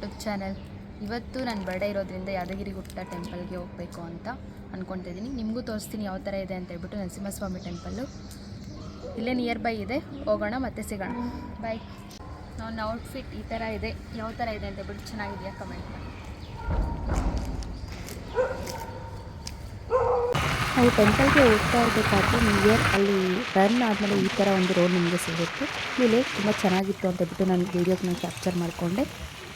YouTube channel. ಇವತ್ತು ನನ್ನ birthday ಇರೋದ್ರಿಂದ ಯಾದಗಿರಿಗುಟ್ಟ ಟೆಂಪಲ್ಗೆ ಹೋಗಬೇಕು ಅಂತ ಅಂದ್ಕೊತಿದ್ದೀನಿ. ನಿಮಗೂ ತೋರಿಸ್ತೀನಿ ಯಾವ ಥರ ಇದೆ ಅಂತ ಹೇಳ್ಬಿಟ್ಟು. ನರಸಿಂಹಸ್ವಾಮಿ ಟೆಂಪಲ್ಲು ಇಲ್ಲೇ ನಿಯರ್ ಬೈ ಇದೆ. ಹೋಗೋಣ ಮತ್ತೆ ಸಿಗೋಣ. ಬಾಯ್. ನನ್ನ ಔಟ್ಫಿಟ್ ಈ ಥರ ಇದೆ. ಯಾವ ಥರ ಇದೆ ಅಂತ ಹೇಳ್ಬಿಟ್ಟು ಚೆನ್ನಾಗಿದೆಯಾ ಕಮೆಂಟ್ ಮಾಡಿ. ನಾವು ಟೆಂಪಲ್ಗೆ ಹೋಗ್ತಾ ಇರಬೇಕಾದ್ರೆ ನಿಯರ್ ಅಲ್ಲಿ ಟರ್ನ್ ಆದಮೇಲೆ ಈ ಥರ ಒಂದು ರೋಡ್ ನಿಮಗೆ ಸಿಗುತ್ತೆ. ಇಲ್ಲಿ ತುಂಬ ಚೆನ್ನಾಗಿತ್ತು ಅಂತ ಹೇಳ್ಬಿಟ್ಟು ನಾನು ವೀಡಿಯೋಸ್ನ ಕ್ಯಾಪ್ಚರ್ ಮಾಡಿಕೊಂಡೆ.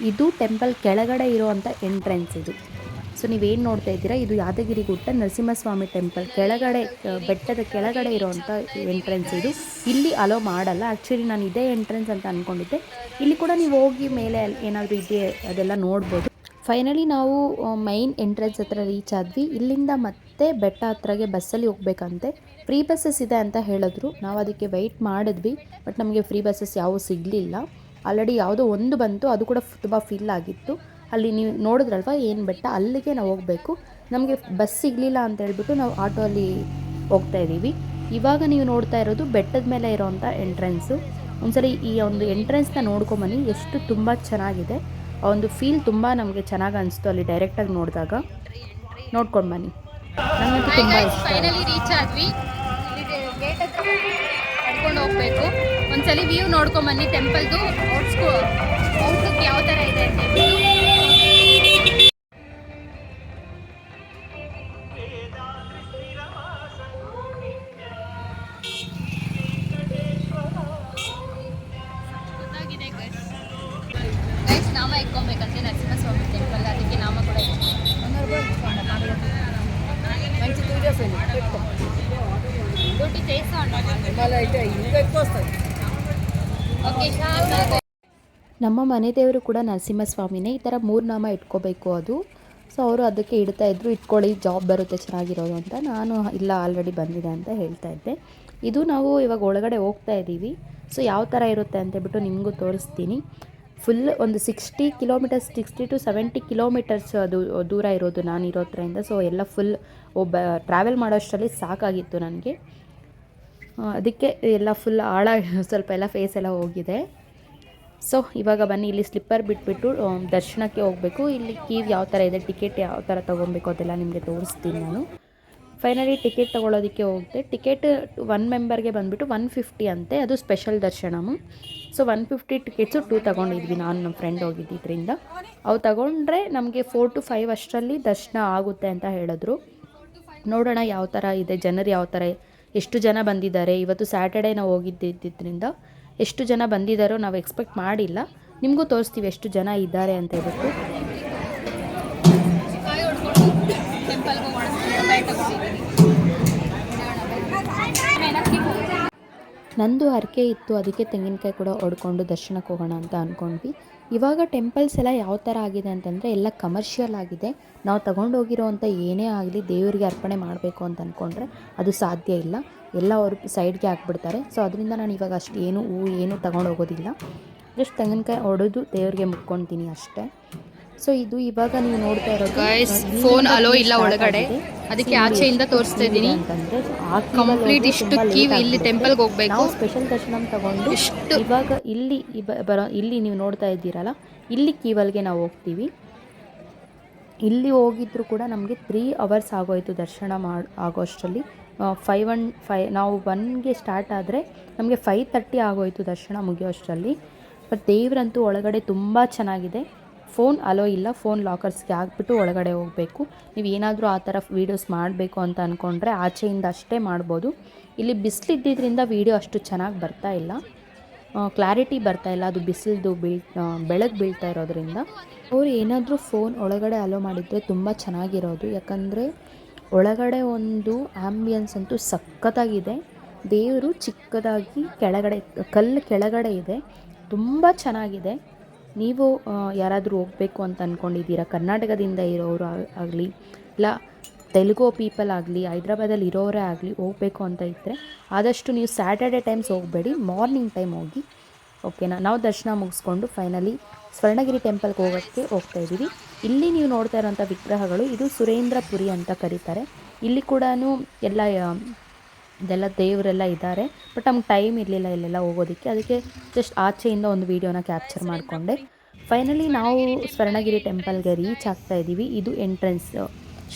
ಇದು ಟೆಂಪಲ್ ಕೆಳಗಡೆ ಇರೋವಂಥ ಎಂಟ್ರೆನ್ಸ್ ಇದು. ಸೊ ನೀವೇನು ನೋಡ್ತಾ ಇದ್ದೀರಾ, ಇದು ಯಾದಗಿರಿಗುಟ್ಟ ನರಸಿಂಹಸ್ವಾಮಿ ಟೆಂಪಲ್ ಕೆಳಗಡೆ, ಬೆಟ್ಟದ ಕೆಳಗಡೆ ಇರೋವಂಥ ಎಂಟ್ರೆನ್ಸ್ ಇದು. ಇಲ್ಲಿ ಅಲೋ ಮಾಡಲ್ಲ. ಆ್ಯಕ್ಚುಲಿ ನಾನು ಇದೇ ಎಂಟ್ರೆನ್ಸ್ ಅಂತ ಅಂದ್ಕೊಂಡಿದ್ದೆ. ಇಲ್ಲಿ ಕೂಡ ನೀವು ಹೋಗಿ ಮೇಲೆ ಏನಾದರೂ ಇದೆ ಅದೆಲ್ಲ ನೋಡ್ಬೋದು. ಫೈನಲಿ ನಾವು ಮೈನ್ ಎಂಟ್ರೆನ್ಸ್ ಹತ್ರ ರೀಚ್ ಆದ್ವಿ. ಇಲ್ಲಿಂದ ಮತ್ತೆ ಬೆಟ್ಟ ಹತ್ರಗೆ ಬಸ್ಸಲ್ಲಿ ಹೋಗ್ಬೇಕಂತೆ. ಫ್ರೀ ಬಸ್ಸಸ್ ಇದೆ ಅಂತ ಹೇಳಿದ್ರು. ನಾವು ಅದಕ್ಕೆ ವೆಯ್ಟ್ ಮಾಡಿದ್ವಿ, ಬಟ್ ನಮಗೆ ಫ್ರೀ ಬಸ್ಸಸ್ ಯಾವುವು ಸಿಗಲಿಲ್ಲ. ಆಲ್ರೆಡಿ ಯಾವುದೋ ಒಂದು ಬಂತು, ಅದು ಕೂಡ ತುಂಬ ಫಿಲ್ ಆಗಿತ್ತು. ಅಲ್ಲಿ ನೀವು ನೋಡಿದ್ರಲ್ವ ಏನು ಬೆಟ್ಟ, ಅಲ್ಲಿಗೆ ನಾವು ಹೋಗಬೇಕು. ನಮಗೆ ಬಸ್ ಸಿಗಲಿಲ್ಲ ಅಂತ ಹೇಳ್ಬಿಟ್ಟು ನಾವು ಆಟೋ ಅಲ್ಲಿ ಹೋಗ್ತಾ ಇದ್ದೀವಿ. ಇವಾಗ ನೀವು ನೋಡ್ತಾ ಇರೋದು ಬೆಟ್ಟದ ಮೇಲೆ ಇರೋವಂಥ ಎಂಟ್ರೆನ್ಸು. ಒಂದ್ಸರಿ ಈ ಒಂದು ಎಂಟ್ರೆನ್ಸ್ನ ನೋಡ್ಕೊಂಬನ್ನಿ, ಎಷ್ಟು ತುಂಬ ಚೆನ್ನಾಗಿದೆ. ಆ ಒಂದು ಫೀಲ್ ತುಂಬ ನಮಗೆ ಚೆನ್ನಾಗಿ ಅನಿಸ್ತು ಅಲ್ಲಿ ಡೈರೆಕ್ಟಾಗಿ ನೋಡಿದಾಗ. ನೋಡ್ಕೊಂಡು ಬನ್ನಿ, ನನಗಂತೂ ತುಂಬ ಇಷ್ಟ. ಫೈನಲಿ ರೀಚ್ ಆದ್ವಿ. ಗೇಟ್ ಹತ್ರ ಕರ್ಕೊಂಡು ಹೋಗಬೇಕು. ಒಂದ್ಸಲಿ ವ್ಯೂ ನೋಡ್ಕೊಂಬನ್ನಿ ಟೆಂಪಲ್ದು. ಔಟ್ಲುಕ್ ಯಾವ ಥರ ಇದೆ ಅಂತ ಹೇಳ್ಬಿಟ್ಟು. ನಾಮ ಇಟ್ಕೊಬೇಕಂತೆ ನರಸಿಂಹಸ್ವಾಮಿ ಟೆಂಪಲ್, ಅದಕ್ಕೆ ನಾಮ ಕೂಡ ನಮ್ಮ ಮನೆ ದೇವರು ಕೂಡ ನರಸಿಂಹಸ್ವಾಮಿನೇ. ಈ ಥರ 3 ನಾಮ ಇಟ್ಕೋಬೇಕು ಅದು. ಸೊ ಅವರು ಅದಕ್ಕೆ ಇಡ್ತಾ ಇದ್ರು, ಇಟ್ಕೊಳ್ಳಿ ಜಾಬ್ ಬರುತ್ತೆ ಚೆನ್ನಾಗಿರೋದು ಅಂತ. ನಾನು ಇಲ್ಲ ಆಲ್ರೆಡಿ ಬಂದಿದೆ ಅಂತ ಹೇಳ್ತಾ ಇದ್ದೆ. ಇದು ನಾವು ಇವಾಗ ಒಳಗಡೆ ಹೋಗ್ತಾ ಇದ್ದೀವಿ. ಸೊ ಯಾವ ಥರ ಇರುತ್ತೆ ಅಂತೇಳ್ಬಿಟ್ಟು ನಿಮಗೂ ತೋರಿಸ್ತೀನಿ. ಫುಲ್ ಒಂದು 60 ಟು 70 ಕಿಲೋಮೀಟರ್ಸ್ ಅದು ದೂರ ಇರೋದು ನಾನು ಇರೋದ್ರಿಂದ. ಸೊ ಎಲ್ಲ ಫುಲ್ ಟ್ರಾವೆಲ್ ಮಾಡೋಷ್ಟರಲ್ಲಿ ಸಾಕಾಗಿತ್ತು ನನಗೆ. ಅದಕ್ಕೆ ಎಲ್ಲ ಫುಲ್ ಸ್ವಲ್ಪ ಎಲ್ಲ ಫೇಸ್ ಎಲ್ಲ ಹೋಗಿದೆ. ಸೊ ಇವಾಗ ಬನ್ನಿ, ಇಲ್ಲಿ ಸ್ಲಿಪ್ಪರ್ ಬಿಟ್ಬಿಟ್ಟು ದರ್ಶನಕ್ಕೆ ಹೋಗಬೇಕು. ಇಲ್ಲಿ ಕ್ಯೂ ಯಾವ ಥರ ಇದೆ, ಟಿಕೆಟ್ ಯಾವ ಥರ ತೊಗೊಬೇಕು ಅದೆಲ್ಲ ನಿಮಗೆ ತೋರಿಸ್ತೀನಿ ನಾನು. ಫೈನಲಿ ಟಿಕೆಟ್ ತೊಗೊಳೋದಕ್ಕೆ ಹೋಗಿದೆ. ಟಿಕೆಟ್ 1 ಮೆಂಬರ್ಗೆ ಬಂದುಬಿಟ್ಟು 150 ಅಂತೆ, ಅದು ಸ್ಪೆಷಲ್ ದರ್ಶನಮು. ಸೊ 150 ಟಿಕೆಟ್ಸು 2 ತೊಗೊಂಡಿದ್ವಿ. ನಾನು ನಮ್ಮ ಫ್ರೆಂಡ್ ಹೋಗಿದ್ದರಿಂದ ಅವು ತಗೊಂಡ್ರೆ ನಮಗೆ 4 to 5 ಅಷ್ಟರಲ್ಲಿ ದರ್ಶನ ಆಗುತ್ತೆ ಅಂತ ಹೇಳಿದ್ರು. ನೋಡೋಣ ಯಾವ ಥರ ಇದೆ, ಜನರು ಯಾವ ಥರ, ಎಷ್ಟು ಜನ ಬಂದಿದ್ದಾರೆ. ಇವತ್ತು ಸ್ಯಾಟರ್ಡೇ ನಾವು ಹೋಗಿದ್ದರಿಂದ ಎಷ್ಟು ಜನ ಬಂದಿದ್ದಾರೋ ನಾವು ಎಕ್ಸ್ಪೆಕ್ಟ್ ಮಾಡಿಲ್ಲ. ನಿಮಗೂ ತೋರಿಸ್ತೀವಿ ಎಷ್ಟು ಜನ ಇದ್ದಾರೆ ಅಂತ ಹೇಳ್ಬಿಟ್ಟು. ನಂದು ಹರಕೆ ಇತ್ತು, ಅದಕ್ಕೆ ತೆಂಗಿನಕಾಯಿ ಕೂಡ ಹೊಡ್ಕೊಂಡು ದರ್ಶನಕ್ಕೆ ಹೋಗೋಣ ಅಂತ ಅಂದ್ಕೊಂಡ್ವಿ. ಇವಾಗ ಟೆಂಪಲ್ಸ್ ಎಲ್ಲ ಯಾವ ಥರ ಆಗಿದೆ ಅಂತಂದರೆ ಎಲ್ಲ ಕಮರ್ಷಿಯಲ್ ಆಗಿದೆ. ನಾವು ತಗೊಂಡೋಗಿರೋ ಅಂಥ ಏನೇ ಆಗಲಿ ದೇವರಿಗೆ ಅರ್ಪಣೆ ಮಾಡಬೇಕು ಅಂತ ಅಂದ್ಕೊಂಡ್ರೆ ಅದು ಸಾಧ್ಯ ಇಲ್ಲ. ಎಲ್ಲ ಅವರು ಸೈಡ್ಗೆ ಹಾಕ್ಬಿಡ್ತಾರೆ. ಸೊ ಅದರಿಂದ ನಾನು ಇವಾಗ ಅಷ್ಟು ಏನು ತಗೊಂಡೋಗೋದಿಲ್ಲ. ಜಸ್ಟ್ ತೆಂಗಿನಕಾಯಿ ಹೊಡೆದು ದೇವರಿಗೆ ಮುಕ್ಕೊಳ್ತೀನಿ ಅಷ್ಟೇ. ಸೊ ಇದು ಇವಾಗ ನೀವು ನೋಡ್ತಾ ಇರೋದು ಫೋನ್ ಅಲೋ ಇಲ್ಲ ಒಳಗಡೆ, ಅದಕ್ಕೆ ಆಚೆಯಿಂದ ತೋರಿಸ್ತಾ ಇದ್ದೀನಿ. ಅಂತಂದ್ರೆ ಕಂಪ್ಲೀಟ್ ಇಷ್ಟು ಕ್ಯೂ ಇಲ್ಲಿ ಟೆಂಪಲ್ಗೆ ಹೋಗಬೇಕು. ನಾವು ಸ್ಪೆಷಲ್ ದರ್ಶನ ತಗೊಂಡು ಇವಾಗ ಇಲ್ಲಿ ನೀವು ನೋಡ್ತಾ ಇದ್ದೀರಲ್ಲ, ಇಲ್ಲಿ ಕ್ಯೂವಲ್ಗೆ ನಾವು ಹೋಗ್ತೀವಿ. ಇಲ್ಲಿ ಹೋಗಿದ್ರು ಕೂಡ ನಮಗೆ 3 hours ಆಗೋಯ್ತು ದರ್ಶನ ಆಗೋಷ್ಟರಲ್ಲಿ. 5 ನಾವು 1ಗೆ ಸ್ಟಾರ್ಟ್ ಆದರೆ ನಮಗೆ 5:30 ಆಗೋಯ್ತು ದರ್ಶನ ಮುಗಿಯೋಷ್ಟರಲ್ಲಿ. ಬಟ್ ದೇವರಂತೂ ಒಳಗಡೆ ತುಂಬ ಚೆನ್ನಾಗಿದೆ. ಫೋನ್ ಅಲೋ ಇಲ್ಲ, ಫೋನ್ ಲಾಕರ್ಸ್ಗೆ ಹಾಕ್ಬಿಟ್ಟು ಒಳಗಡೆ ಹೋಗಬೇಕು. ನೀವು ಏನಾದರೂ ಆ ಥರ ವೀಡಿಯೋಸ್ ಮಾಡಬೇಕು ಅಂತ ಅಂದ್ಕೊಂಡ್ರೆ ಆಚೆಯಿಂದ ಅಷ್ಟೇ ಮಾಡ್ಬೋದು. ಇಲ್ಲಿ ಬಿಸಿಲಿದ್ದಿದ್ದರಿಂದ ವೀಡಿಯೋ ಅಷ್ಟು ಚೆನ್ನಾಗಿ ಬರ್ತಾ ಇಲ್ಲ, ಕ್ಲಾರಿಟಿ ಬರ್ತಾ ಇಲ್ಲ. ಅದು ಬಿಸಿಲ್ದು ಬೆಳಕು ಬೀಳ್ತಾ ಇರೋದ್ರಿಂದ. ಅವರು ಏನಾದರೂ ಫೋನ್ ಒಳಗಡೆ ಅಲೋ ಮಾಡಿದರೆ ತುಂಬ ಚೆನ್ನಾಗಿರೋದು. ಯಾಕಂದರೆ ಒಳಗಡೆ ಒಂದು ಆ್ಯಂಬಿಯನ್ಸ್ ಅಂತೂ ಸಖತ್ತಾಗಿದೆ. ದೇವರು ಚಿಕ್ಕದಾಗಿ ಕಲ್ಲು ಕೆಳಗಡೆ ಇದೆ, ತುಂಬ ಚೆನ್ನಾಗಿದೆ. ನೀವು ಯಾರಾದರೂ ಹೋಗಬೇಕು ಅಂತ ಅಂದ್ಕೊಂಡಿದ್ದೀರಾ, ಕರ್ನಾಟಕದಿಂದ ಇರೋರು ಆಗಲಿ ಇಲ್ಲ ತೆಲುಗು ಪೀಪಲ್ ಆಗಲಿ, ಹೈದ್ರಾಬಾದಲ್ಲಿ ಇರೋರೇ ಆಗಲಿ, ಹೋಗಬೇಕು ಅಂತ ಇದ್ದರೆ ಆದಷ್ಟು ನೀವು ಸ್ಯಾಟರ್ಡೆ ಟೈಮ್ಸ್ ಹೋಗಬೇಡಿ, ಮಾರ್ನಿಂಗ್ ಟೈಮ್ ಹೋಗಿ. ಓಕೆನಾ. ನಾವು ದರ್ಶನ ಮುಗಿಸ್ಕೊಂಡು ಫೈನಲಿ ಸ್ವರ್ಣಗಿರಿ ಟೆಂಪಲ್ಗೆ ಹೋಗ್ತಾ ಇದ್ದೀವಿ. ಇಲ್ಲಿ ನೀವು ನೋಡ್ತಾ ಇರೋಂಥ ವಿಗ್ರಹಗಳು, ಇದು ಸುರೇಂದ್ರಪುರಿ ಅಂತ ಕರೀತಾರೆ. ಇಲ್ಲಿ ಕೂಡ ಇದೆಲ್ಲ ದೇವರೆಲ್ಲ ಇದ್ದಾರೆ. ಬಟ್ ನಮ್ಗೆ ಟೈಮ್ ಇರಲಿಲ್ಲ ಇಲ್ಲೆಲ್ಲ ಹೋಗೋದಕ್ಕೆ. ಅದಕ್ಕೆ ಜಸ್ಟ್ ಆಚೆಯಿಂದ ಒಂದು ವೀಡಿಯೋನ ಕ್ಯಾಪ್ಚರ್ ಮಾಡಿಕೊಂಡೆ. ಫೈನಲಿ ನಾವು ಸ್ವರ್ಣಗಿರಿ ಟೆಂಪಲ್ಗೆ ರೀಚ್ ಆಗ್ತಾ ಇದ್ದೀವಿ. ಇದು ಎಂಟ್ರೆನ್ಸ್,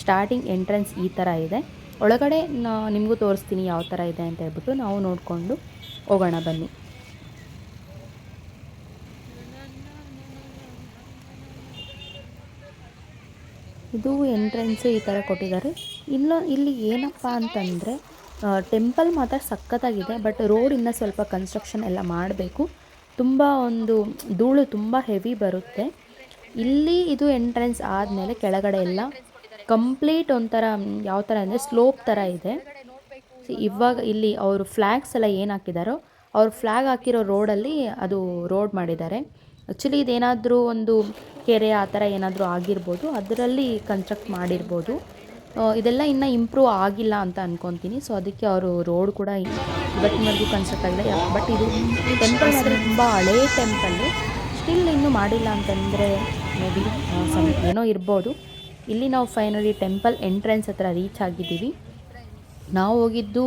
ಸ್ಟಾರ್ಟಿಂಗ್ ಎಂಟ್ರೆನ್ಸ್ ಈ ಥರ ಇದೆ. ಒಳಗಡೆ ನಿಮಗೂ ತೋರಿಸ್ತೀನಿ ಯಾವ ಥರ ಇದೆ ಅಂತ ಹೇಳ್ಬಿಟ್ಟು. ನಾವು ನೋಡಿಕೊಂಡು ಹೋಗೋಣ ಬನ್ನಿ. ಇದು ಎಂಟ್ರೆನ್ಸು ಈ ಥರ ಕೊಟ್ಟಿದ್ದಾರೆ. ಇಲ್ಲಿ ಏನಪ್ಪ ಅಂತಂದರೆ ಟೆಂಪಲ್ ಮಾತ್ರ ಸಖತ್ತಾಗಿದೆ, ಬಟ್ ರೋಡ್ ಇನ್ನೂ ಸ್ವಲ್ಪ ಕನ್ಸ್ಟ್ರಕ್ಷನ್ ಎಲ್ಲ ಮಾಡಬೇಕು. ತುಂಬ ಒಂದು ಧೂಳು ತುಂಬ ಹೆವಿ ಬರುತ್ತೆ. ಇಲ್ಲಿ ಇದು ಎಂಟ್ರೆನ್ಸ್ ಆದಮೇಲೆ ಕೆಳಗಡೆ ಎಲ್ಲ ಕಂಪ್ಲೀಟ್ ಒಂಥರ ಯಾವ ಥರ ಅಂದರೆ ಸ್ಲೋಪ್ ಥರ ಇದೆ. ಇವಾಗ ಇಲ್ಲಿ ಅವರು ಫ್ಲ್ಯಾಗ್ಸ್ ಎಲ್ಲ ಏನು ಹಾಕಿದಾರೋ, ಅವ್ರು ಫ್ಲ್ಯಾಗ್ ಹಾಕಿರೋ ರೋಡಲ್ಲಿ ಅದು ರೋಡ್ ಮಾಡಿದ್ದಾರೆ. ಆ್ಯಕ್ಚುಲಿ ಇದೇನಾದರೂ ಒಂದು ಕೆರೆ ಆ ಥರ ಏನಾದರೂ ಆಗಿರ್ಬೋದು, ಅದರಲ್ಲಿ ಕನ್ಸ್ಟ್ರಕ್ಟ್ ಮಾಡಿರ್ಬೋದು. ಇದೆಲ್ಲ ಇನ್ನೂ ಇಂಪ್ರೂವ್ ಆಗಿಲ್ಲ ಅಂತ ಅಂದ್ಕೊತೀನಿ. ಸೊ ಅದಕ್ಕೆ ಅವರು ರೋಡ್ ಕೂಡ ಇವತ್ತಿನವರೆಗೂ ಕನ್ಸ್ಟ್ರಕ್ಟ್ ಆಗಿದೆ. ಬಟ್ ಇದು ಟೆಂಪಲ್ ಮಾತ್ರ ತುಂಬ ಹಳೇ ಟೆಂಪಲ್ಲು, ಸ್ಟಿಲ್ ಇನ್ನೂ ಮಾಡಿಲ್ಲ ಅಂತಂದರೆ ಮೇ ಬಿ ಏನೋ ಇರ್ಬೋದು. ಇಲ್ಲಿ ನಾವು ಫೈನಲಿ ಟೆಂಪಲ್ ಎಂಟ್ರೆನ್ಸ್ ಹತ್ರ ರೀಚ್ ಆಗಿದ್ದೀವಿ. ನಾವು ಹೋಗಿದ್ದು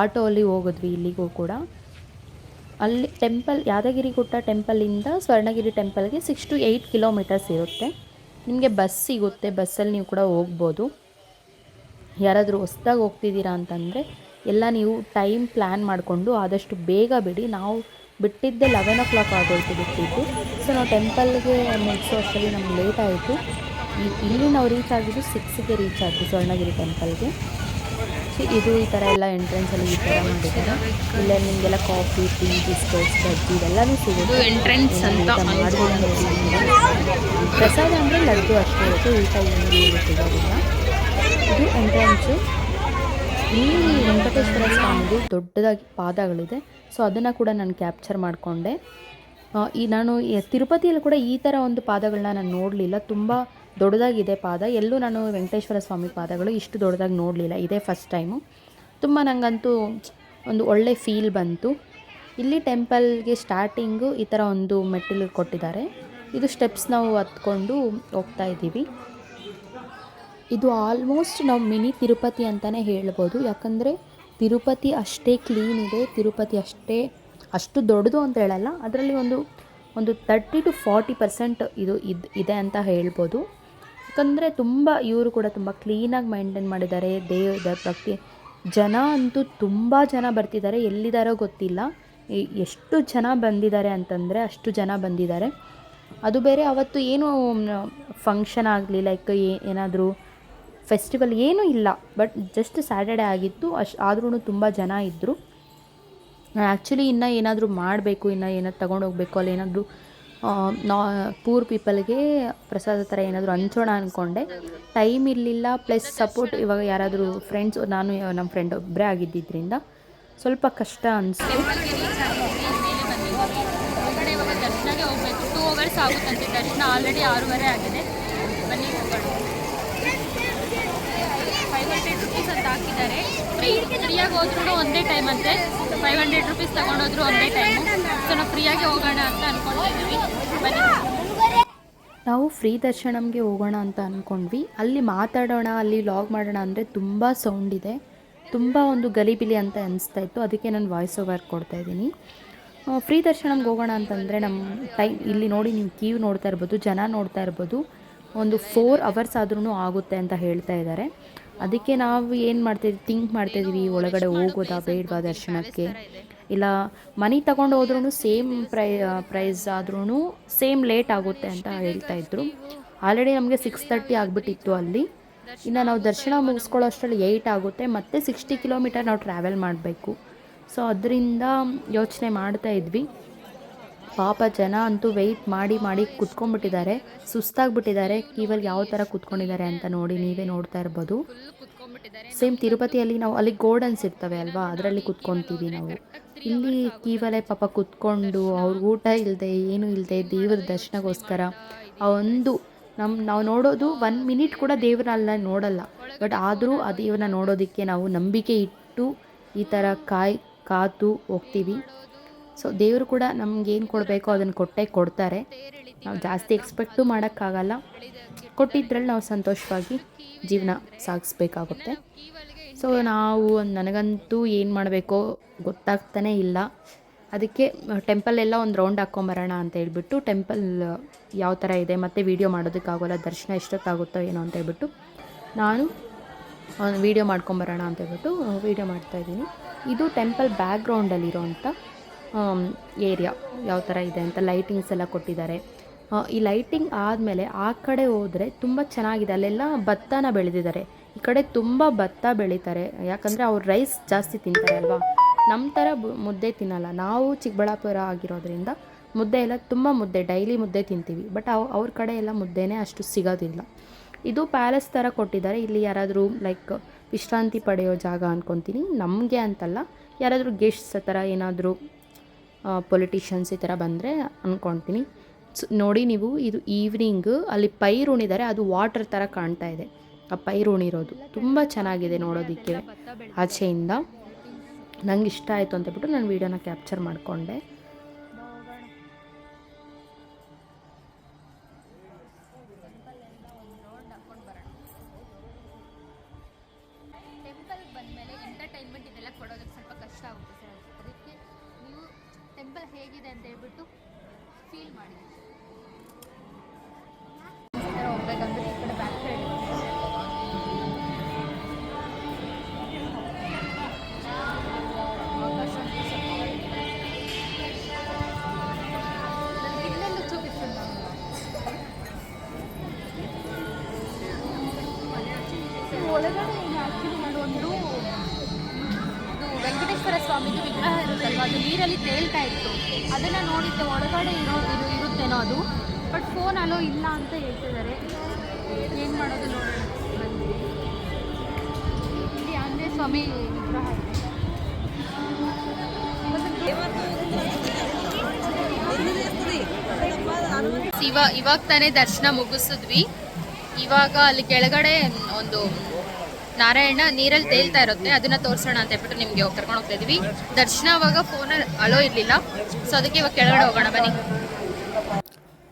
ಆಟೋಲ್ಲಿ ಹೋಗಿದ್ವಿ ಇಲ್ಲಿಗೂ ಕೂಡ. ಅಲ್ಲಿ ಟೆಂಪಲ್ ಯಾದಗಿರಿಗುಟ್ಟ ಟೆಂಪಲಿಂದ ಸ್ವರ್ಣಗಿರಿ ಟೆಂಪಲ್ಗೆ 6 to 8 ಕಿಲೋಮೀಟರ್ಸ್ ಇರುತ್ತೆ. ನಿಮಗೆ ಬಸ್ ಸಿಗುತ್ತೆ, ಬಸ್ಸಲ್ಲಿ ನೀವು ಕೂಡ ಹೋಗ್ಬೋದು. ಯಾರಾದರೂ ಹೊಸ್ದಾಗಿ ಹೋಗ್ತಿದ್ದೀರಾ ಅಂತಂದರೆ ಎಲ್ಲ ನೀವು ಟೈಮ್ ಪ್ಲ್ಯಾನ್ ಮಾಡಿಕೊಂಡು ಆದಷ್ಟು ಬೇಗ ಬಿಡಿ. ನಾವು ಬಿಟ್ಟಿದ್ದೆ 11 o'clock ಆಗೋಯ್ತು ಬಿಟ್ಟಿದ್ದು. ಸೊ ನಾವು ಟೆಂಪಲ್ಗೆ ಮುಗಿಸೋ ಅಷ್ಟರಲ್ಲಿ ನಮ್ಗೆ ಲೇಟ್ ಆಯಿತು. ಇಲ್ಲಿ ನಾವು ರೀಚ್ ಆಗಿದ್ದು 6ಗೆ ರೀಚ್ ಆದ್ವಿ ಸ್ವರ್ಣಗಿರಿ ಟೆಂಪಲ್ಗೆ. ಇದು ಈ ಥರ ಎಲ್ಲ ಎಂಟ್ರೆನ್ಸಲ್ಲಿ ಈ ಥರ ಮಾಡಿದ್ದಾರೆ. ಇಲ್ಲೇ ನಿಮಗೆಲ್ಲ ಕಾಫಿ, ಟೀ, ಬಿಸ್ಕೆಟ್ಸ್, ಬಜ್ಜಿ ಇದೆಲ್ಲನೂ ಸಿಗುತ್ತೆ. ಎಂಟ್ರೆನ್ಸ್ ಅಂತ ಪ್ರಸಾದ ಅಂದರೆ ಲಡ್ಡು ಅಷ್ಟೇ ಇರುತ್ತೆ, ಊಟ ಏನು ಸಿಗೋದಿಲ್ಲ. ಇದು ಎಂಟ್ರೆನ್ಸು. ಇಲ್ಲಿ ವೆಂಕಟೇಶ್ವರ ಸ್ವಾಮಿದು ದೊಡ್ಡದಾಗಿ ಪಾದಗಳಿದೆ. ಸೊ ಅದನ್ನು ಕೂಡ ನಾನು ಕ್ಯಾಪ್ಚರ್ ಮಾಡಿಕೊಂಡೆ. ನಾನು ತಿರುಪತಿಯಲ್ಲಿ ಕೂಡ ಈ ಥರ ಒಂದು ಪಾದಗಳನ್ನ ನಾನು ನೋಡಲಿಲ್ಲ. ತುಂಬ ದೊಡ್ಡದಾಗಿದೆ ಪಾದ. ಎಲ್ಲೂ ನಾನು ವೆಂಕಟೇಶ್ವರ ಸ್ವಾಮಿ ಪಾದಗಳು ಇಷ್ಟು ದೊಡ್ಡದಾಗಿ ನೋಡಲಿಲ್ಲ. ಇದೇ ಫಸ್ಟ್ ಟೈಮು. ತುಂಬ ನನಗಂತೂ ಒಂದು ಒಳ್ಳೆ ಫೀಲ್ ಬಂತು. ಇಲ್ಲಿ ಟೆಂಪಲ್ಗೆ ಸ್ಟಾರ್ಟಿಂಗು ಈ ಥರ ಒಂದು ಮೆಟ್ಟಿಲು ಕೊಟ್ಟಿದ್ದಾರೆ. ಇದು ಸ್ಟೆಪ್ಸ್ ನಾವು ಹತ್ಕೊಂಡು ಹೋಗ್ತಾ ಇದ್ದೀವಿ. ಇದು ಆಲ್ಮೋಸ್ಟ್ ನಾವು ಮಿನಿ ತಿರುಪತಿ ಅಂತಲೇ ಹೇಳ್ಬೋದು. ಯಾಕಂದರೆ ತಿರುಪತಿ ಅಷ್ಟೇ ಕ್ಲೀನ್ ಇದೆ, ತಿರುಪತಿ ಅಷ್ಟು ದೊಡ್ಡದು ಅಂತ ಹೇಳಲ್ಲ, ಅದರಲ್ಲಿ ಒಂದು 30 to 40% ಇದೆ ಅಂತ ಹೇಳ್ಬೋದು. ಯಾಕಂದರೆ ತುಂಬ ಇವರು ಕೂಡ ತುಂಬ ಕ್ಲೀನಾಗಿ ಮೈಂಟೈನ್ ಮಾಡಿದ್ದಾರೆ. ದೇವರ ಭಕ್ತಿ ಜನ ಅಂತೂ ತುಂಬ ಜನ ಬರ್ತಿದ್ದಾರೆ, ಎಲ್ಲಿದ್ದಾರೋ ಗೊತ್ತಿಲ್ಲ. ಎಷ್ಟು ಜನ ಬಂದಿದ್ದಾರೆ ಅಂತಂದರೆ ಅಷ್ಟು ಜನ ಬಂದಿದ್ದಾರೆ. ಅದು ಬೇರೆ ಅವತ್ತು ಏನು ಫಂಕ್ಷನ್ ಆಗಲಿ, ಲೈಕ್ ಏನಾದರೂ ಫೆಸ್ಟಿವಲ್ ಏನೂ ಇಲ್ಲ, ಬಟ್ ಜಸ್ಟ್ ಸ್ಯಾಟರ್ಡೇ ಆಗಿತ್ತು. ಆದ್ರೂ ತುಂಬ ಜನ ಇದ್ದರು. ನಾನು ಆ್ಯಕ್ಚುಲಿ ಇನ್ನೂ ಏನಾದರೂ ಮಾಡಬೇಕು, ಇನ್ನೂ ಏನಾದ್ರು ತೊಗೊಂಡೋಗ್ಬೇಕು, ಅಲ್ಲಿ ಏನಾದರೂ ಪೂರ್ ಪೀಪಲ್ಗೆ ಪ್ರಸಾದ ಥರ ಏನಾದರೂ ಹಂಚೋಣ ಅಂದ್ಕೊಂಡೆ. ಟೈಮ್ ಇರಲಿಲ್ಲ, ಪ್ಲಸ್ ಸಪೋರ್ಟ್ ಇವಾಗ ಯಾರಾದರೂ ಫ್ರೆಂಡ್ಸ್, ನಾನು ನಮ್ಮ ಫ್ರೆಂಡ್ ಒಬ್ಬರೇ ಆಗಿದ್ದರಿಂದ ಸ್ವಲ್ಪ ಕಷ್ಟ ಅನಿಸ್ತು. ಇವಾಗ ದರ್ಶನಕ್ಕೆ ಹೋಗಬೇಕು. 2 hours ಆಗುತ್ತಂತೆ ದರ್ಶನ. ಆಲ್ರೆಡಿ 6:30 ಆಗಿದೆ. ಬನ್ನಿ ಹೋಗೋಣ. 500 rupees ಅಂತ ಹಾಕಿದ್ದಾರೆ. ಫ್ರೀಯಾಗಿ ಹೋದ್ರೂ ಒಂದೇ ಟೈಮ್ ಅಂತೆ. 500 rupees ತೊಗೊಂಡೋದ್ರು ಒಂದೇ ಟೈಮು. ಸೊ ನಾವು ಫ್ರೀಯಾಗಿ ಹೋಗೋಣ ಅಂತ ಅಂದ್ಕೊಂಡಿದ್ದೀವಿ. ಬನ್ನಿ. ನಾವು ಫ್ರೀ ದರ್ಶನಂಗೆ ಹೋಗೋಣ ಅಂತ ಅಂದ್ಕೊಂಡ್ವಿ. ಅಲ್ಲಿ ಮಾತಾಡೋಣ, ಅಲ್ಲಿ ವ್ಲಾಗ್ ಮಾಡೋಣ ಅಂದರೆ ತುಂಬ ಸೌಂಡ್ ಇದೆ, ತುಂಬ ಒಂದು ಗಲಿಬಿಲಿ ಅಂತ ಅನಿಸ್ತಾ ಇತ್ತು. ಅದಕ್ಕೆ ನಾನು ವಾಯ್ಸ್ ಓವರ್ ಕೊಡ್ತಾಯಿದ್ದೀನಿ. ಫ್ರೀ ದರ್ಶನಂಗೆ ಹೋಗೋಣ ಅಂತಂದರೆ ನಮ್ಮ ಟೈಮ್ ಇಲ್ಲಿ ನೋಡಿ, ನೀವು ಕ್ಯೂ ನೋಡ್ತಾ ಇರ್ಬೋದು, ಜನ ನೋಡ್ತಾ ಇರ್ಬೋದು. ಒಂದು 4 hours ಆದ್ರೂ ಆಗುತ್ತೆ ಅಂತ ಹೇಳ್ತಾ ಇದ್ದಾರೆ. ಅದಕ್ಕೆ ನಾವು ಏನು ಥಿಂಕ್ ಮಾಡ್ತಾಯಿದ್ದೀವಿ, ಒಳಗಡೆ ಹೋಗೋದಾ ಬೇಡವಾ ದರ್ಶನಕ್ಕೆ, ಇಲ್ಲ ಮನಿ ತಗೊಂಡು ಹೋದ್ರೂ ಸೇಮ್ ಪ್ರೈಸ್ ಆದ್ರೂ ಸೇಮ್ ಲೇಟ್ ಆಗುತ್ತೆ ಅಂತ ಹೇಳ್ತಾಯಿದ್ರು. ಆಲ್ರೆಡಿ ನಮಗೆ 6:30 ಆಗಿಬಿಟ್ಟಿತ್ತು ಅಲ್ಲಿ. ಇನ್ನು ನಾವು ದರ್ಶನ ಮುಗಿಸ್ಕೊಳ್ಳೋ ಅಷ್ಟರಲ್ಲಿ 8 ಆಗುತ್ತೆ. ಮತ್ತು 60 ಕಿಲೋಮೀಟರ್ ನಾವು ಟ್ರಾವೆಲ್ ಮಾಡಬೇಕು. ಸೊ ಅದರಿಂದ ಯೋಚನೆ ಮಾಡ್ತಾಯಿದ್ವಿ. ಪಾಪ ಜನ ಅಂತೂ ವೆಯ್ಟ್ ಮಾಡಿ ಕುತ್ಕೊಂಡ್ಬಿಟ್ಟಿದ್ದಾರೆ, ಸುಸ್ತಾಗ್ಬಿಟ್ಟಿದ್ದಾರೆ. ಕ್ಯೂವಲ್ಲಿ ಯಾವ ಥರ ಕುತ್ಕೊಂಡಿದ್ದಾರೆ ಅಂತ ನೋಡಿ, ನೀವೇ ನೋಡ್ತಾ ಇರ್ಬೋದು. ಸೇಮ್ ತಿರುಪತಿಯಲ್ಲಿ ನಾವು ಅಲ್ಲಿ ಗೋಲ್ಡನ್ಸ್ ಇರ್ತವೆ ಅಲ್ವಾ, ಅದರಲ್ಲಿ ಕುತ್ಕೊತೀವಿ ನಾವು. ಇಲ್ಲಿ ಕ್ಯೂವಲ್ಲೇ ಪಾಪ ಕುತ್ಕೊಂಡು ಅವ್ರಿಗೆ ಊಟ ಇಲ್ಲದೆ ಏನೂ ಇಲ್ಲದೆ ದೇವ್ರ ದರ್ಶನಕ್ಕೋಸ್ಕರ ನಾವು ನೋಡೋದು 1 minute ಕೂಡ ದೇವ್ರನ್ನ ನೋಡಲ್ಲ. ಬಟ್ ಆದರೂ ಆ ದೇವ್ರನ್ನ ನೋಡೋದಕ್ಕೆ ನಾವು ನಂಬಿಕೆ ಇಟ್ಟು ಈ ಥರ ಕಾತು ಹೋಗ್ತೀವಿ. ಸೊ ದೇವರು ಕೂಡ ನಮಗೇನು ಕೊಡಬೇಕೋ ಅದನ್ನು ಕೊಡ್ತಾರೆ. ನಾವು ಜಾಸ್ತಿ ಎಕ್ಸ್ಪೆಕ್ಟು ಮಾಡೋಕ್ಕಾಗಲ್ಲ. ಕೊಟ್ಟಿದ್ರಲ್ಲಿ ನಾವು ಸಂತೋಷವಾಗಿ ಜೀವನ ಸಾಗಿಸ್ಬೇಕಾಗುತ್ತೆ. ಸೊ ನನಗಂತೂ ಏನು ಮಾಡಬೇಕೋ ಗೊತ್ತಾಗ್ತಾನೇ ಇಲ್ಲ. ಅದಕ್ಕೆ ಟೆಂಪಲ್ ಎಲ್ಲ ಒಂದು ರೌಂಡ್ ಹಾಕ್ಕೊಂಬರೋಣ ಅಂತ ಹೇಳ್ಬಿಟ್ಟು ಟೆಂಪಲ್ ಯಾವ ಥರ ಇದೆ ಮತ್ತು ವೀಡಿಯೋ ಮಾಡೋದಕ್ಕಾಗೋಲ್ಲ, ದರ್ಶನ ಎಷ್ಟೊತ್ತಾಗುತ್ತೋ ಏನೋ ಅಂತ ಹೇಳ್ಬಿಟ್ಟು ನಾನು ವೀಡಿಯೋ ಮಾಡ್ಕೊಂಬರೋಣ ಅಂತ ಹೇಳ್ಬಿಟ್ಟು ವೀಡಿಯೋ ಮಾಡ್ತಾಯಿದ್ದೀನಿ. ಇದು ಟೆಂಪಲ್ ಬ್ಯಾಕ್ಗ್ರೌಂಡಲ್ಲಿರೋಂಥ ಏರಿಯಾ ಯಾವ ಥರ ಇದೆ ಅಂತ ಲೈಟಿಂಗ್ಸ್ ಎಲ್ಲ ಕೊಟ್ಟಿದ್ದಾರೆ. ಈ ಲೈಟಿಂಗ್ ಆದಮೇಲೆ ಆ ಕಡೆ ಹೋದರೆ ತುಂಬ ಚೆನ್ನಾಗಿದೆ. ಅಲ್ಲೆಲ್ಲ ಭತ್ತನ ಬೆಳೆದಿದ್ದಾರೆ. ಈ ಕಡೆ ತುಂಬ ಭತ್ತ ಬೆಳೀತಾರೆ, ಯಾಕಂದರೆ ಅವ್ರು ರೈಸ್ ಜಾಸ್ತಿ ತಿಂತಾರೆ ಅಲ್ವಾ. ನಮ್ಮ ಥರ ಮುದ್ದೆ ತಿನ್ನಲ್ಲ. ನಾವು ಚಿಕ್ಕಬಳ್ಳಾಪುರ ಆಗಿರೋದ್ರಿಂದ ಮುದ್ದೆ ಎಲ್ಲ ತುಂಬ ಮುದ್ದೆ ಡೈಲಿ ಮುದ್ದೆ ತಿಂತೀವಿ. ಬಟ್ ಅವ್ರ ಕಡೆ ಎಲ್ಲ ಮುದ್ದೆನೇ ಅಷ್ಟು ಸಿಗೋದಿಲ್ಲ. ಇದು ಪ್ಯಾಲೇಸ್ ಥರ ಕೊಟ್ಟಿದ್ದಾರೆ. ಇಲ್ಲಿ ಯಾರಾದರೂ ಲೈಕ್ ವಿಶ್ರಾಂತಿ ಪಡೆಯೋ ಜಾಗ ಅಂದ್ಕೊತೀನಿ, ನಮಗೆ ಅಂತಲ್ಲ, ಯಾರಾದರೂ ಗೆಸ್ಟ್ಸ್ ಆ ಥರ ಏನಾದರೂ ಪೊಲಿಟಿಷಿಯನ್ಸ್ ಈ ಥರ ಬಂದರೆ ಅಂದ್ಕೊತೀನಿ. ನೋಡಿ ನೀವು, ಇದು ಈವ್ನಿಂಗ್ ಅಲ್ಲಿ ಪೈರು ಉಣಿದ್ದಾರೆ, ಅದು ವಾಟರ್ ಥರ ಕಾಣ್ತಾ ಇದೆ. ಆ ಪೈರು ಉಣಿರೋದು ತುಂಬ ಚೆನ್ನಾಗಿದೆ ನೋಡೋದಕ್ಕೆ ಆಚೆಯಿಂದ. ನಂಗೆ ಇಷ್ಟ ಆಯಿತು ಅಂತಬಿಟ್ಟು ನಾನು ವೀಡಿಯೋನ ಕ್ಯಾಪ್ಚರ್ ಮಾಡಿಕೊಂಡೆ. ಟೆಂಪಲ್ಗೆ ಬಂದಮೇಲೆ ಎಂಟರ್ಟೈನ್ಮೆಂಟ್ ಇದೆಲ್ಲ ಕೊಡೋದಕ್ಕೆ ಸ್ವಲ್ಪ ಕಷ್ಟ ಆಗುತ್ತೆ ಸರ್. ಅದಕ್ಕೆ ನೀವು ಟೆಂಪಲ್ ಹೇಗಿದೆ ಅಂತ ಹೇಳ್ಬಿಟ್ಟು ಫೀಲ್ ಮಾಡಿ. ಹೋಗ್ಬೇಕಂದ್ರೆ ಈ ಕಡೆ ಬ್ಯಾಕ್ ಸೈಡ್ ಇನ್ನೆಲ್ಲ చూపిస్తుంది. ಒಳಗಡೆ ಆ್ಯಕ್ಚುಲಿ ನಾನೊಂದು ಇದು ವೆಂಕಟೇಶ್ವರ ಸ್ವಾಮಿದು ವಿಗ್ರಹ ಇರುತ್ತಲ್ವ, ಅದು ನೀರಲ್ಲಿ ತೇಲ್ತಾ ಇತ್ತು. ಅದನ್ನು ನೋಡಿದ್ದೆ, ಒಳಗಡೆ ಇರುತ್ತೇನೋ ಅದು. ಬಟ್ ಫೋನ್ ಅಲೋ ಇಲ್ಲ ಅಂತ ಹೇಳ್ತಿದ್ದಾರೆ. ಏನು ಮಾಡೋದು ನೋಡೋಣ. ಇಲ್ಲಿ ಆಂಜನೇಯ ಸ್ವಾಮಿ ವಿಗ್ರಹ ಇದೆ. ಇವಾಗ ತಾನೇ ದರ್ಶನ ಮುಗಿಸಿದ್ವಿ. ಇವಾಗ ಅಲ್ಲಿ ಕೆಳಗಡೆ ಒಂದು ನಾರಾಯಣ ನೀರಲ್ಲಿ ತೇಲ್ತಾ ಇರುತ್ತೆ, ಅದನ್ನ ತೋರಿಸೋಣ ಅಂತ ಹೇಳ್ಬಿಟ್ಟು ನಿಮಗೆ ಕರ್ಕೊಂಡು ಹೋಗ್ತಾ ಇದೀವಿ. ದರ್ಶನ ಅವಾಗ ಫೋನಲ್ಲಿ ಅಲೋ ಇರಲಿಲ್ಲ, ಸೊ ಅದಕ್ಕೆ ಇವಾಗ ಕೆಳಗಡೆ ಹೋಗೋಣ ಬನ್ನಿ.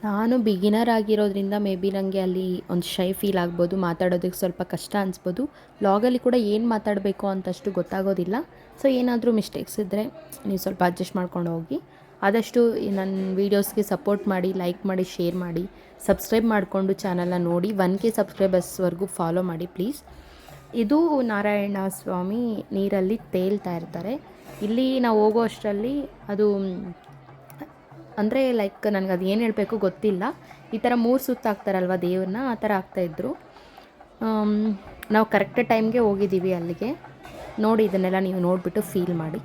ನಾನು ಬಿಗಿನರ್ ಆಗಿರೋದ್ರಿಂದ ಮೇ ಬಿ ನನಗೆ ಅಲ್ಲಿ ಒಂದು ಶೈ ಫೀಲ್ ಆಗ್ಬೋದು, ಮಾತಾಡೋದಕ್ಕೆ ಸ್ವಲ್ಪ ಕಷ್ಟ ಅನಿಸ್ಬೋದು. ವ್ಲಾಗಲ್ಲಿ ಕೂಡ ಏನು ಮಾತಾಡಬೇಕು ಅಂತಷ್ಟು ಗೊತ್ತಾಗೋದಿಲ್ಲ. ಸೊ ಏನಾದರೂ ಮಿಸ್ಟೇಕ್ಸ್ ಇದ್ದರೆ ನೀವು ಸ್ವಲ್ಪ ಅಡ್ಜಸ್ಟ್ ಮಾಡ್ಕೊಂಡು ಹೋಗಿ. ಆದಷ್ಟು ನನ್ನ ವೀಡಿಯೋಸ್ಗೆ ಸಪೋರ್ಟ್ ಮಾಡಿ, ಲೈಕ್ ಮಾಡಿ, ಶೇರ್ ಮಾಡಿ, ಸಬ್ಸ್ಕ್ರೈಬ್ ಮಾಡಿಕೊಂಡು ಚಾನಲ್ನ ನೋಡಿ 1K ಸಬ್ಸ್ಕ್ರೈಬರ್ಸ್ವರೆಗೂ ಫಾಲೋ ಮಾಡಿ ಪ್ಲೀಸ್. ಇದು ನಾರಾಯಣ ಸ್ವಾಮಿ ನೀರಲ್ಲಿ ತೇಲ್ತಾ ಇರ್ತಾರೆ. ಇಲ್ಲಿ ನಾವು ಹೋಗೋ ಅಷ್ಟರಲ್ಲಿ ಅದು ಅಂದರೆ ಲೈಕ್ ನನಗೆ ಅದು ಏನು ಹೇಳಬೇಕು ಗೊತ್ತಿಲ್ಲ. ಈ ಥರ 3 ಸುತ್ತು ಹಾಕ್ತಾರಲ್ವ ದೇವ್ರನ್ನ, ಆ ಥರ ಹಾಕ್ತಾಯಿದ್ರು. ನಾವು ಕರೆಕ್ಟ್ ಟೈಮ್ಗೆ ಹೋಗಿದ್ದೀವಿ ಅಲ್ಲಿಗೆ. ನೋಡಿ, ಇದನ್ನೆಲ್ಲ ನೀವು ನೋಡಿಬಿಟ್ಟು ಫೀಲ್ ಮಾಡಿ.